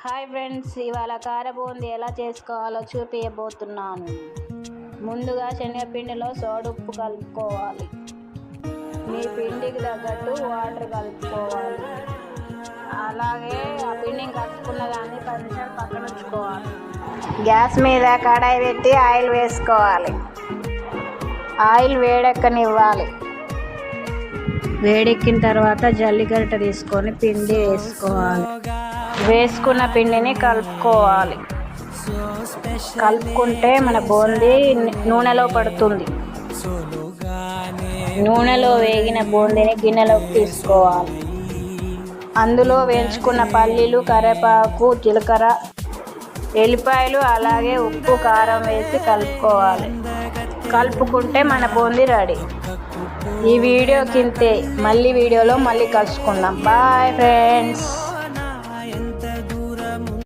Hi friends, ఇవాళ కార బూందీ ఎలా చేసుకోవాలో చూపించబోతున్నాను. ముందుగా శనగపిండిలో సోడుప్పు కలుపుకోవాలి. మీ పిండికి తగ్గట్టు వాటర్ కలుపుకోవాలి. అలాగే ఆ పిండిని కలుపుకున్న దాన్ని 10 నిమిషాలు పక్కన ఉంచుకోవాలి. గ్యాస్ మీద కడాయి పెట్టి ఆయిల్ వేసుకోవాలి. ఆయిల్ వేడెక్కనివ్వాలి. వేడెక్కిన తర్వాత జల్లిగరిట తీసుకొని పిండి వేసుకోవాలి. వేసుకున్న పిండిని కలుపుకోవాలి. కలుపుకుంటే మన బూందీ నూనెలో పడుతుంది. నూనెలో వేగిన బూందీని గిన్నెలోకి తీసుకోవాలి. అందులో వేయించుకున్న పల్లీలు, కరివేపాకు, జీలకర్ర, ఎల్లిపాయలు, అలాగే ఉప్పు, కారం వేసి కలుపుకోవాలి. కలుపుకుంటే మన బూందీ రెడీ. ఈ వీడియో కింతే. మళ్ళీ వీడియోలో కలుసుకుందాం. Bye friends.